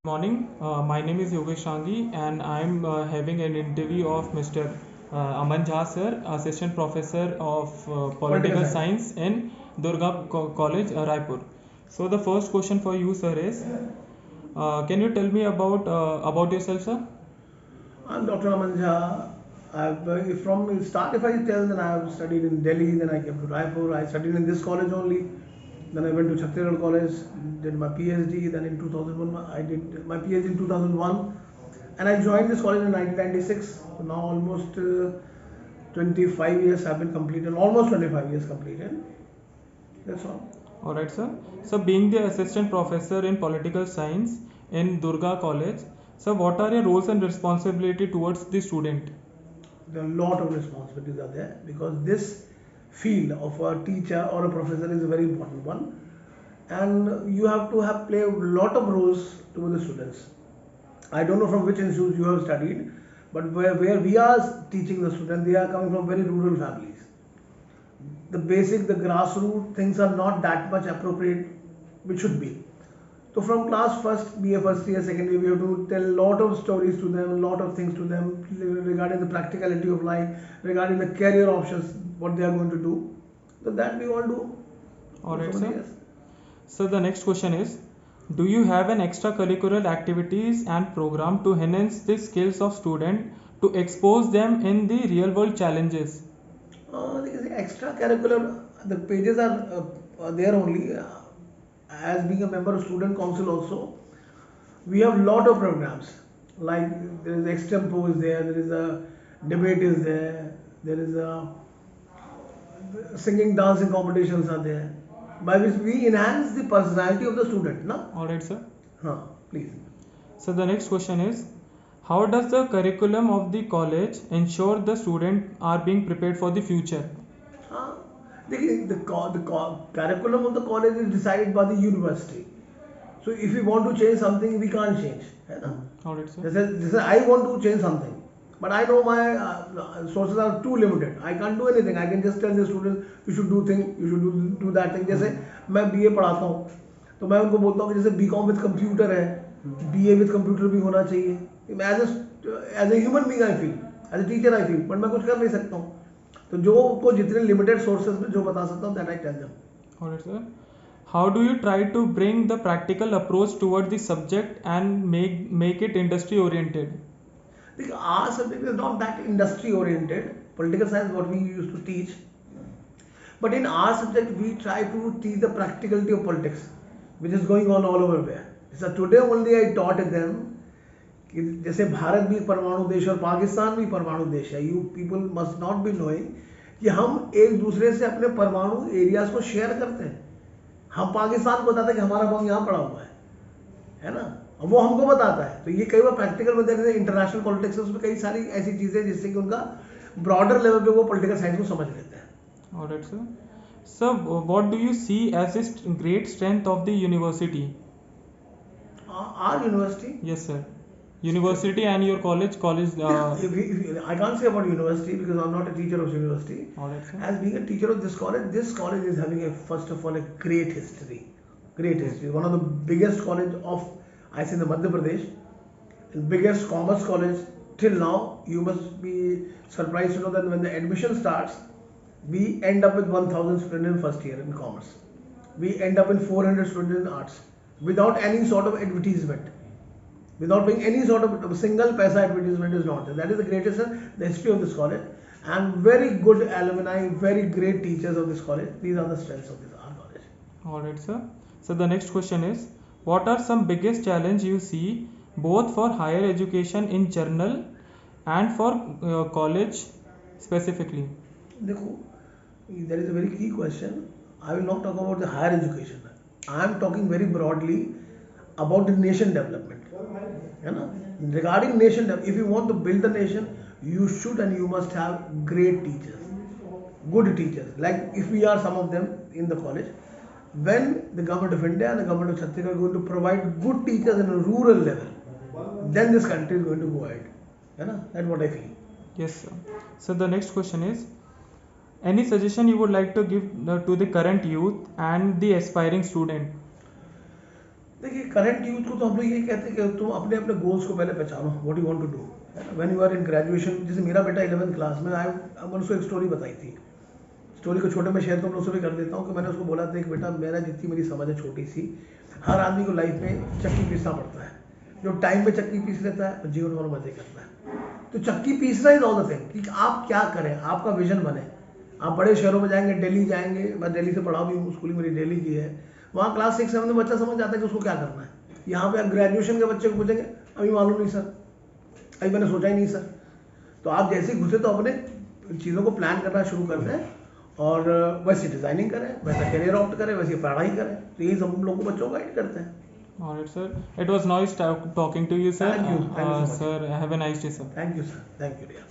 Morning. My name is Yogesh Shangi, and I'm having an interview of Mr. Aman Jha sir, Assistant Professor of Political Political science. Science in Durga College, Raipur. So the first question for you, sir, is can you tell me about yourself, sir? I'm Dr. Aman Jha. From start, if I tell, then I have studied in Delhi, then I came to Raipur. I studied in this college only. Then I went to Chhattisgarh College, did my PhD. Then in 2001, I did my PhD in 2001, and I joined this college in 1996. So now almost 25 years have been completed, almost 25 years completed. That's all. All right, sir. So being the Assistant Professor in Political Science in Durga College, so what are your roles and responsibility towards the student? There are a lot of responsibilities are there because this field of a teacher or a professor is a very important one, and you have to have play a lot of roles to the students. I don't know from which institute you have studied, but where we are teaching the students, they are coming from very rural families. The basic, the grassroots things are not that much appropriate, which should be. So from class first, BA first year, second year, we have to tell a lot of stories to them, a lot of things to them regarding the practicality of life, regarding the career options, what they are going to do. So that we all do All for right, so many sir. years. So the next question is, do you have an extracurricular activities and program to enhance the skills of student to expose them in the real world challenges? The extracurricular, the pages are there only. As being a member of student council also, we have lot of programs. Like there is extempo is there is a debate is there is a singing dancing competitions are there, by which we enhance the personality of the student. No, All right, sir. please. So the next question is, how does the curriculum of the college ensure the student are being prepared for the future? Uh, the curriculum of the college is decided by the university. So if we want to change something, we can't change. है ना? All right, sir. जैसे I want to change something, but I know my sources are too limited. I can't do anything. I can just tell the students you should do thing, you should do that thing. जैसे मैं BA पढ़ाता हूँ, तो मैं उनको बोलता हूँ कि जैसे BCom with computer है, BA with computer भी होना चाहिए. As a human being I feel, as a teacher I feel, but मैं कुछ कर नहीं सकता हूँ. तो जो को जितने लिमिटेड सोर्सेज में जो बता सकता हूँ that I tell them. All right, sir. How do you try to bring the practical approach toward the subject and make it industry oriented? Our subject is not that industry oriented. Political science what we used to teach, but in our subject we try to teach the practicality of politics, which is going on all over there. So today only I taught them कि जैसे भारत भी परमाणु देश और पाकिस्तान भी परमाणु देश है. You people must not be knowing कि हम एक दूसरे से अपने परमाणु एरियाज को शेयर करते हैं. हम पाकिस्तान को बताते हैं कि हमारा बम यहाँ पड़ा हुआ है ना. अब वो हमको बताता है. तो ये कई बार प्रैक्टिकल में देखते हैं. इंटरनेशनल पॉलिटिक्स उसमें कई सारी ऐसी चीज़ें जिससे कि उनका ब्रॉडर लेवल पे वो पॉलिटिकल साइंस को समझ लेते हैं. All right, sir. So, what do you see as a great strength of the university? Our university. Yes, sir. University and your college. I can't say about university because I'm not a teacher of university. All right, sir. As being a teacher of this college is having a first of all a great history. Great history. One of the biggest college of I say the Madhya Pradesh, the biggest commerce college till now. You must be surprised to know that when the admission starts, we end up with 1,000 students in first year in commerce. We end up in 400 students in arts without any sort of advertisement. Without paying any sort of single paisa advertisement is not there. That is the greatest in the history of this college, and very good alumni, very great teachers of this college. These are the strengths of this our college. All right, sir. So the next question is, what are some biggest challenge you see both for higher education in general and for college specifically? देखो, that is a very key question. I will not talk about the higher education. I am talking very broadly about the nation development. है ना? Regarding nation, if you want to build the nation, you should and you must have great teachers, good teachers. Like if we are some of them in the college, when the government of India and the government of Chhattisgarh are going to provide good teachers in a rural level, then this country is going to go ahead. है ना? That's what I feel. Yes, sir. So the next question is, any suggestion you would like to give to the current youth and the aspiring student? देखिए current youth को तो हम लोग ये कहते हैं कि तुम अपने अपने गोल्स को पहले पहचानो, what you want to do. When you are in graduation, जैसे मेरा बेटा 11th क्लास में, मैंने उसको एक स्टोरी बताई थी। स्टोरी को छोटे में शेयर तो हम लोग से भी कर देता हूँ कि मैंने उसको बोला था कि बेटा मेरा जितनी मेरी समझ है छोटी सी, हर आदमी को लाइफ में चक्की पीसना पड़ता है। जो टाइम पे चक्की पीस लेता है तो जीवन भर मजे करता है। तो चक्की पीसना इज ऑल द थिंग कि आप क्या करें, आपका विजन बने। आप बड़े शहरों में जाएंगे, दिल्ली जाएंगे, मैं दिल्ली से पढ़ा भी हूँ, स्कूलिंग मेरी दिल्ली की है। वहाँ क्लास 6-7 में बच्चा समझ जाता है कि उसको क्या करना है। यहाँ पे आप ग्रेजुएशन के बच्चे को पूछेंगे, अभी मालूम नहीं सर, अभी मैंने सोचा ही नहीं सर। तो आप जैसे ही घुसे तो अपने चीज़ों को प्लान करना शुरू कर दें और वैसी डिज़ाइनिंग करें, वैसा करियर ऑप्ट करें, वैसी पढ़ाई करें। तो यही सब हम लोग को बच्चों को गाइड करते हैं। Alright, sir. It was nice talking to you, sir. Thank you so much. Sir, have a nice day, sir. Thank you, sir. Thank you, dear.